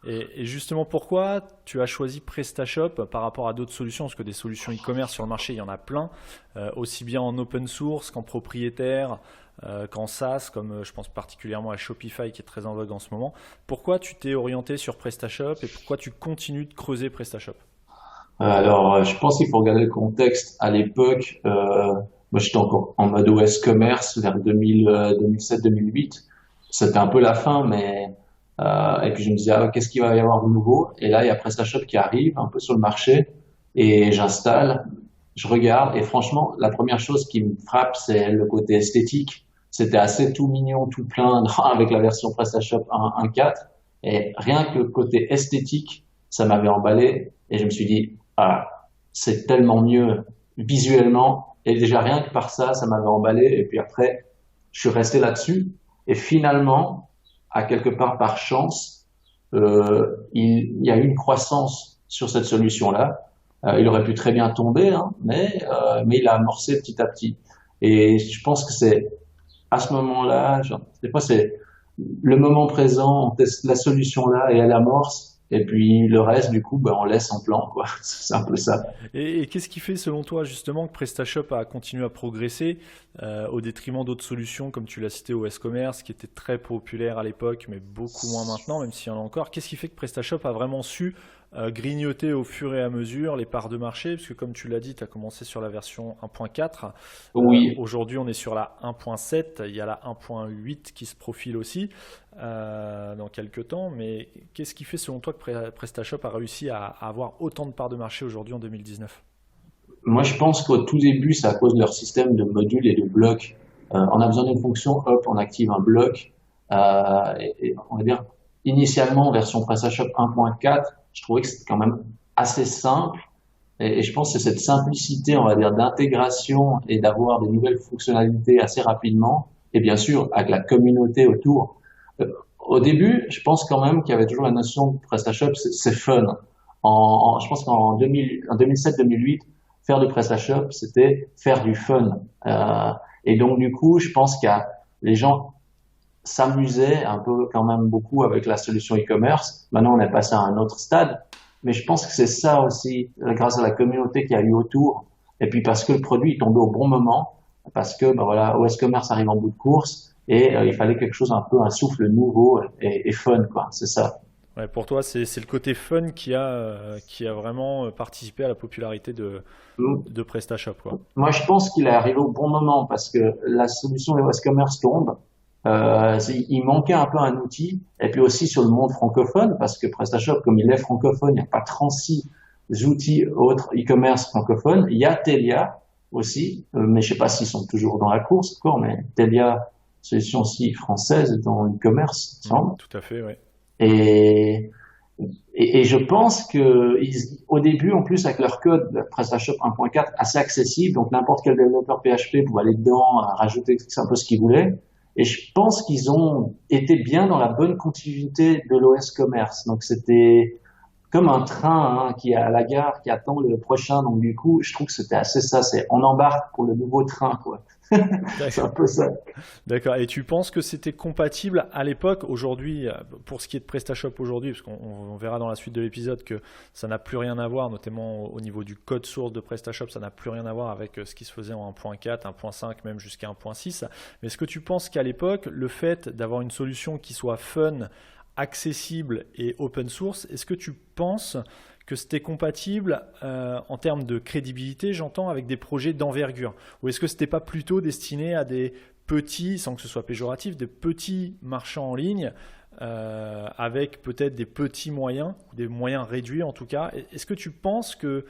Et justement, pourquoi tu as choisi PrestaShop par rapport à d'autres solutions? Parce que des solutions e-commerce sur le marché, il y en a plein, aussi bien en open source qu'en propriétaire, qu'en SaaS, comme je pense particulièrement à Shopify qui est très en vogue en ce moment. Pourquoi tu t'es orienté sur PrestaShop et pourquoi tu continues de creuser PrestaShop? Alors, je pense qu'il faut regarder le contexte. À l'époque, moi j'étais encore en mode OS commerce vers 2007-2008. C'était un peu la fin, mais et puis je me disais qu'est-ce qu'il va y avoir de nouveau? Et là, il y a PrestaShop qui arrive un peu sur le marché et j'installe, je regarde et franchement, la première chose qui me frappe, c'est le côté esthétique. C'était assez tout mignon, tout plein avec la version PrestaShop 1.4 et rien que le côté esthétique, ça m'avait emballé et je me suis dit ah, c'est tellement mieux visuellement. Et déjà rien que par ça, ça m'avait emballé. Et puis après, je suis resté là-dessus. Et finalement, à quelque part par chance, il y a eu une croissance sur cette solution-là. Il aurait pu très bien tomber, hein, mais il a amorcé petit à petit. Et je pense que c'est à ce moment-là, des fois c'est le moment présent, on teste la solution là et elle amorce. Et puis le reste, du coup, ben, on laisse en plan, quoi. C'est un peu ça. Et qu'est-ce qui fait selon toi justement que PrestaShop a continué à progresser au détriment d'autres solutions comme tu l'as cité OS Commerce qui était très populaire à l'époque mais beaucoup moins maintenant même s'il y en a encore. Qu'est-ce qui fait que PrestaShop a vraiment su grignoter au fur et à mesure les parts de marché? Parce que comme tu l'as dit, tu as commencé sur la version 1.4. Oui, Aujourd'hui on est sur la 1.7, il y a la 1.8 qui se profile aussi dans quelques temps. Mais qu'est-ce qui fait selon toi que PrestaShop a réussi à avoir autant de parts de marché aujourd'hui en 2019? moi je pense qu'au tout début, c'est à cause de leur système de modules et de blocs. On a besoin d'une fonction, hop, on active un bloc. Et on va dire, initialement, version PrestaShop 1.4, je trouvais que c'était quand même assez simple. Et je pense que c'est cette simplicité, on va dire, d'intégration et d'avoir des nouvelles fonctionnalités assez rapidement. Et bien sûr, avec la communauté autour. Au début, je pense quand même qu'il y avait toujours la notion de PrestaShop, c'est fun. Je pense qu'en 2007-2008, faire du PrestaShop, c'était faire du fun. Et donc, du coup, je pense qu'il y a les gens s'amusaient un peu quand même beaucoup avec la solution e-commerce. Maintenant, on est passé à un autre stade. Mais je pense que c'est ça aussi, grâce à la communauté qu'il y a eu autour. Et puis parce que le produit est tombé au bon moment, parce que ben voilà, OS Commerce arrive en bout de course et il fallait quelque chose un peu, un souffle nouveau et fun, quoi. C'est ça. Ouais, pour toi, c'est le côté fun qui a vraiment participé à la popularité de PrestaShop, quoi. Moi, je pense qu'il est arrivé au bon moment parce que la solution OS Commerce tombe. Il manquait un peu un outil. Et puis aussi sur le monde francophone, parce que PrestaShop, comme il est francophone, il n'y a pas 36 outils autres e-commerce francophones. Il y a Telia aussi, mais je sais pas s'ils sont toujours dans la course encore, mais Telia, solution aussi française dans l'e-commerce, il me semble. Tout à fait, oui. Et, et je pense que au début, en plus, avec leur code PrestaShop 1.4 assez accessible, donc n'importe quel développeur PHP pouvait aller dedans, rajouter un peu ce qu'il voulait. Et je pense qu'ils ont été bien dans la bonne continuité de l'OS Commerce. Donc c'était comme un train hein, qui est à la gare, qui attend le prochain. Donc du coup, je trouve que c'était assez ça. C'est on embarque pour le nouveau train, quoi. C'est un peu ça. D'accord. Et tu penses que c'était compatible à l'époque, aujourd'hui, pour ce qui est de PrestaShop aujourd'hui, parce qu'on verra dans la suite de l'épisode que ça n'a plus rien à voir, notamment au niveau du code source de PrestaShop, ça n'a plus rien à voir avec ce qui se faisait en 1.4, 1.5, même jusqu'à 1.6. Mais est-ce que tu penses qu'à l'époque, le fait d'avoir une solution qui soit fun, accessible et open source, est-ce que tu penses que c'était compatible en termes de crédibilité, j'entends, avec des projets d'envergure? Ou est-ce que c'était pas plutôt destiné à des petits, sans que ce soit péjoratif, des petits marchands en ligne avec peut-être des petits moyens, des moyens réduits en tout cas? Est-ce que tu penses euh,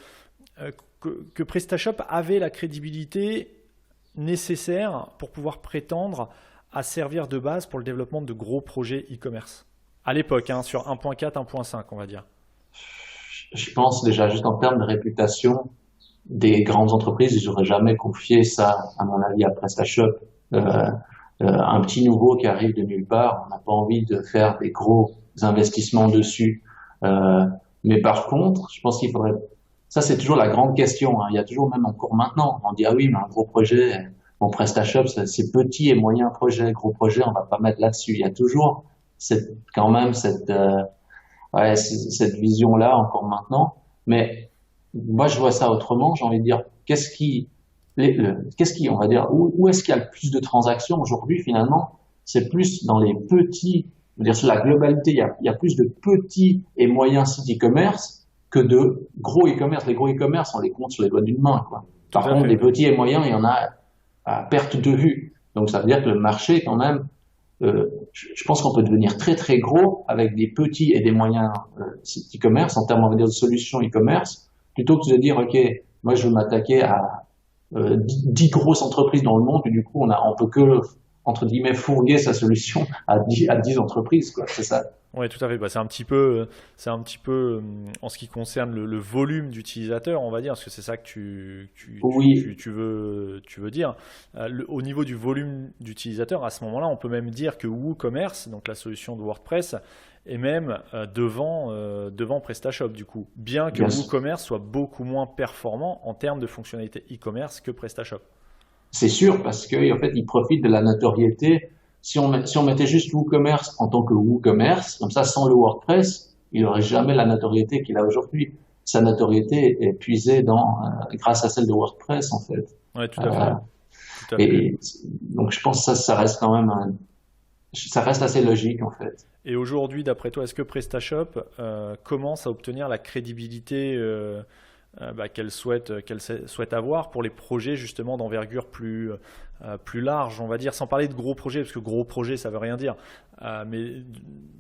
que PrestaShop avait la crédibilité nécessaire pour pouvoir prétendre à servir de base pour le développement de gros projets e-commerce? À l'époque, hein, sur 1.4, 1.5, on va dire. Je pense déjà juste en termes de réputation des grandes entreprises, ils n'auraient jamais confié ça, à mon avis, à PrestaShop. Un petit nouveau qui arrive de nulle part, on n'a pas envie de faire des gros investissements dessus. Euh, mais par contre, je pense qu'il faudrait. Ça, c'est toujours la grande question. Hein. Il y a toujours, même encore maintenant, on dit ah oui, mais un gros projet, bon PrestaShop, c'est petit et moyen projet, gros projet, on va pas mettre là-dessus. Il y a toujours quand même cette ouais, cette vision-là encore maintenant. Mais moi, je vois ça autrement. J'ai envie de dire, qu'est-ce qui, on va dire, où est-ce qu'il y a le plus de transactions aujourd'hui finalement? C'est plus dans les petits, je veux dire, sur la globalité, il y a plus de petits et moyens sites e-commerce que de gros e-commerce. Les gros e-commerce, on les compte sur les doigts d'une main, quoi. Tout Par à contre, fait. les petits et moyens, il y en a à perte de vue. Donc, ça veut dire que le marché, quand même, je pense qu'on peut devenir très très gros avec des petits et des moyens sites e-commerce en termes, on va dire, de solutions e-commerce, plutôt que de dire, OK, moi je veux m'attaquer à 10 grosses entreprises dans le monde et du coup on peut que, entre guillemets, fourguer sa solution à 10 entreprises, quoi. C'est ça. Oui, tout à fait. Bah, c'est un petit peu en ce qui concerne le volume d'utilisateurs, on va dire, parce que c'est ça que Oui, tu veux dire. Au niveau du volume d'utilisateurs, à ce moment-là, on peut même dire que WooCommerce, donc la solution de WordPress, est même devant PrestaShop, du coup. Bien que bien sûr. WooCommerce soit beaucoup moins performant en termes de fonctionnalité e-commerce que PrestaShop. C'est sûr, parce que en fait, ils profitent de la notoriété. Si on mettait juste WooCommerce en tant que WooCommerce, comme ça, sans le WordPress, il n'aurait jamais la notoriété qu'il a aujourd'hui. Sa notoriété est puisée grâce à celle de WordPress, en fait. Oui, tout à Euh, fait. Tout à fait. et donc, je pense que ça reste quand même, ça reste assez logique, en fait. Et aujourd'hui, d'après toi, est-ce que PrestaShop commence à obtenir la crédibilité qu'elle souhaite avoir pour les projets justement d'envergure plus large, on va dire, sans parler de gros projets, parce que gros projet, ça veut rien dire, mais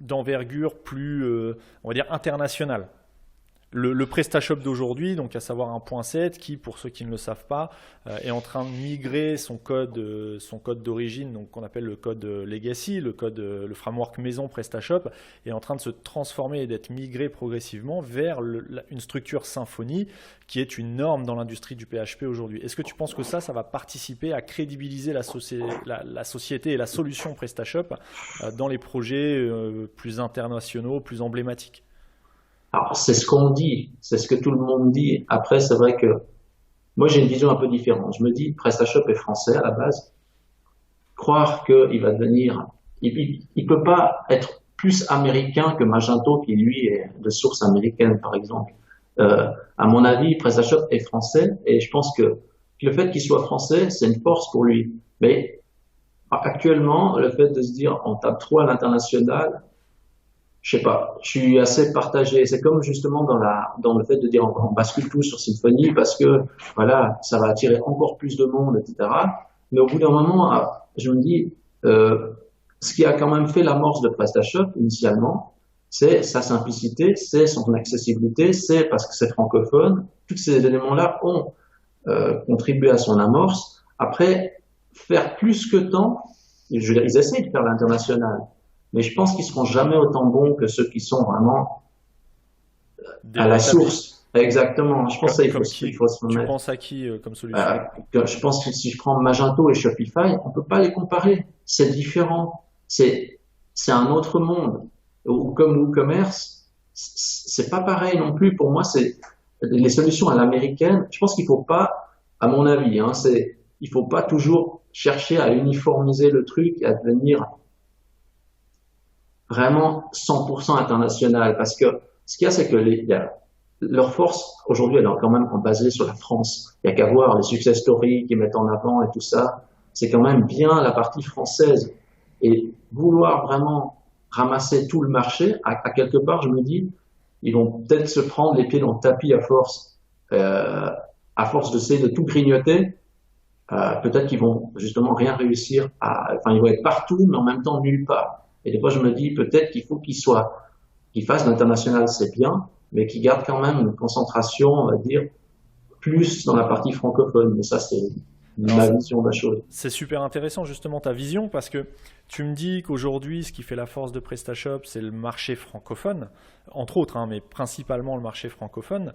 d'envergure plus, on va dire, internationale. Le PrestaShop d'aujourd'hui, donc à savoir 1.7, qui, pour ceux qui ne le savent pas, est en train de migrer son code d'origine, donc qu'on appelle le code legacy, le framework maison PrestaShop, est en train de se transformer et d'être migré progressivement vers une structure Symfony, qui est une norme dans l'industrie du PHP aujourd'hui. Est-ce que tu penses que ça va participer à crédibiliser la société et la solution PrestaShop dans les projets plus internationaux, plus emblématiques? Alors, c'est ce qu'on dit, c'est ce que tout le monde dit. Après, c'est vrai que moi, j'ai une vision un peu différente. Je me dis, PrestaShop est français à la base. Croire qu'il va devenir, il peut pas être plus américain que Magento, qui lui est de source américaine, par exemple. À mon avis, PrestaShop est français et je pense que le fait qu'il soit français, c'est une force pour lui. Mais actuellement, le fait de se dire on tape trop à l'international, je sais pas, je suis assez partagé. C'est comme justement dans le fait de dire on bascule tout sur Symfony parce que voilà, ça va attirer encore plus de monde, etc. Mais au bout d'un moment, je me dis, ce qui a quand même fait l'amorce de PrestaShop initialement, c'est sa simplicité, c'est son accessibilité, c'est parce que c'est francophone. Tous ces éléments-là ont contribué à son amorce. Après, faire plus que tant, je veux dire, ils essayent de faire l'international, mais je pense qu'ils seront jamais autant bons que ceux qui sont vraiment à Déjà la établi. source. Exactement. Je pense que ça, Comme il qui faut se tu remettre. penses à qui comme solution? Euh, je pense que si je prends Magento et Shopify, on peut pas les comparer. C'est différent. C'est un autre monde. Ou comme WooCommerce, c'est pas pareil non plus. Pour moi, c'est les solutions à l'américaine. Je pense qu'il faut pas, à mon avis, il faut pas toujours chercher à uniformiser le truc et à devenir vraiment 100% international. Parce que ce qu'il y a, c'est que leur force aujourd'hui, elle est quand même basée sur la France. Il y a qu'à voir les success stories qu'ils mettent en avant et tout ça. C'est quand même bien la partie française. Et vouloir vraiment ramasser tout le marché, à quelque part, je me dis, ils vont peut-être se prendre les pieds dans le tapis à force d'essayer de tout grignoter. Peut-être qu'ils vont justement rien réussir enfin, ils vont être partout, mais en même temps nulle part. Et des fois, je me dis, peut-être qu'il faut qu'ils fassent l'international, c'est bien, mais qu'ils gardent quand même une concentration, on va dire, plus dans la partie francophone. Mais ça, c'est Alors, ma vision de la chose. c'est super intéressant justement ta vision parce que tu me dis qu'aujourd'hui, ce qui fait la force de PrestaShop, c'est le marché francophone, entre autres, hein, mais principalement le marché francophone.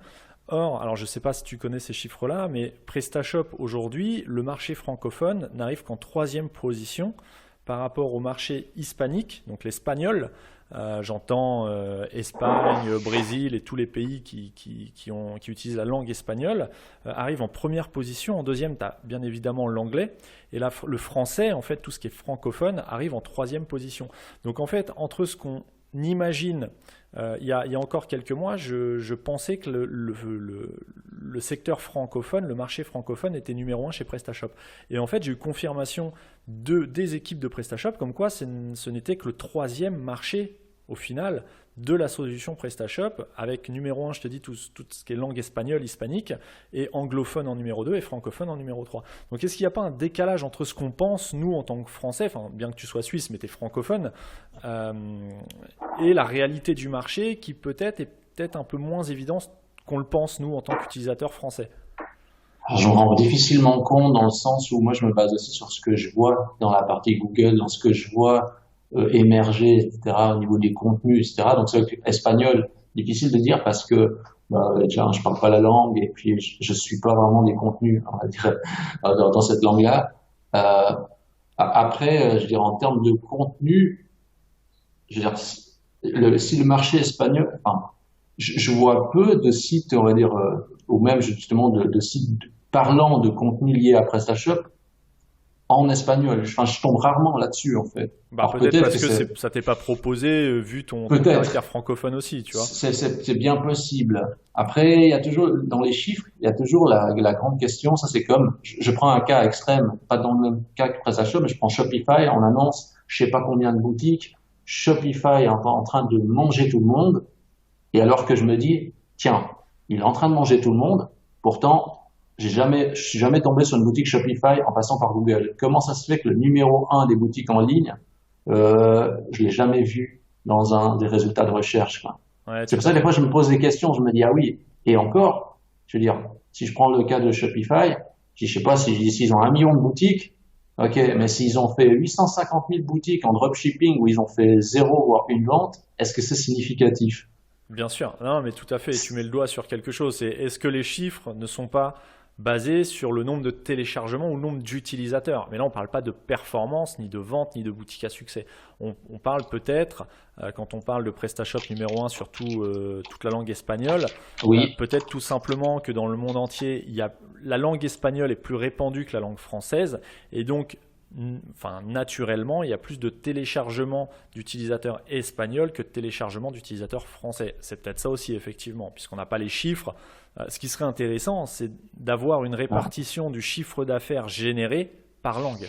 Or, alors je ne sais pas si tu connais ces chiffres-là, mais PrestaShop aujourd'hui, le marché francophone n'arrive qu'en troisième position par rapport au marché hispanique, donc l'espagnol. J'entends Espagne, Brésil et tous les pays qui utilisent la langue espagnole arrivent en première position. En deuxième, tu as bien évidemment l'anglais. Et là, le français, en fait, tout ce qui est francophone, arrive en troisième position. Donc en fait, entre n'imagine, il y a encore quelques mois, je pensais que le secteur francophone, le marché francophone était numéro un chez PrestaShop. Et en fait, j'ai eu confirmation des équipes de PrestaShop comme quoi ce n'était que le troisième marché au final de la solution PrestaShop, avec numéro un, je te dis, tout ce qui est langue espagnole, hispanique, et anglophone en numéro 2 et francophone en numéro 3. Donc est-ce qu'il n'y a pas un décalage entre ce qu'on pense, nous, en tant que Français, enfin, bien que tu sois suisse, mais tu es francophone, euh, et la réalité du marché qui peut-être est peut-être un peu moins évidente qu'on le pense, nous, en tant qu'utilisateurs français? Je me rends difficilement compte dans le sens où moi je me base aussi sur ce que je vois dans la partie Google, dans ce que je vois émerger, etc., au niveau des contenus, etc. Donc c'est vrai que espagnol, difficile de dire parce que déjà, je parle pas la langue et puis je suis pas vraiment des contenus, on va dire, dans cette langue-là. Après, je dirais en termes de contenu, je veux dire, si le marché espagnol, enfin, je vois peu de sites, on va dire, ou même justement de sites parlant de contenu lié à PrestaShop en espagnol. Enfin, je tombe rarement là-dessus, en fait. Bah, Alors peut-être peut-être parce que que c'est, ça t'est pas proposé, vu ton caractère peut-être, francophone aussi, tu vois. c'est bien possible. Après, il y a toujours, dans les chiffres, il y a toujours la grande question, ça c'est comme, je prends un cas extrême, pas dans le même cas que PrestaShop, mais je prends Shopify, on annonce, je sais pas combien de boutiques, Shopify est en train de manger tout le monde, et alors que je me dis, tiens, il est en train de manger tout le monde, pourtant, je suis jamais tombé sur une boutique Shopify en passant par Google. Comment ça se fait que le numéro un des boutiques en ligne, je l'ai jamais vu dans un des résultats de recherche, quoi. Ouais, C'est tout pour ça à que des fait. fois je me pose des questions, je me dis ah oui, et encore, je veux dire, si je prends le cas de Shopify, je sais pas si s'ils ont 1 million de boutiques, ok, mais s'ils ont fait 850 000 boutiques en dropshipping où ils ont fait zéro voire une vente, est-ce que c'est significatif? Bien sûr, non, mais tout à fait. Et tu mets le doigt sur quelque chose. C'est est-ce que les chiffres ne sont pas basés sur le nombre de téléchargements ou le nombre d'utilisateurs? Mais là, on ne parle pas de performance, ni de vente, ni de boutique à succès. On parle peut-être, quand on parle de PrestaShop numéro un sur toute la langue espagnole, Oui, peut-être tout simplement que dans le monde entier, la langue espagnole est plus répandue que la langue française. Et donc, enfin, naturellement, il y a plus de téléchargements d'utilisateurs espagnols que de téléchargements d'utilisateurs français. C'est peut-être ça aussi, effectivement, puisqu'on n'a pas les chiffres. Ce qui serait intéressant, c'est d'avoir une ah, répartition du chiffre d'affaires généré par langue.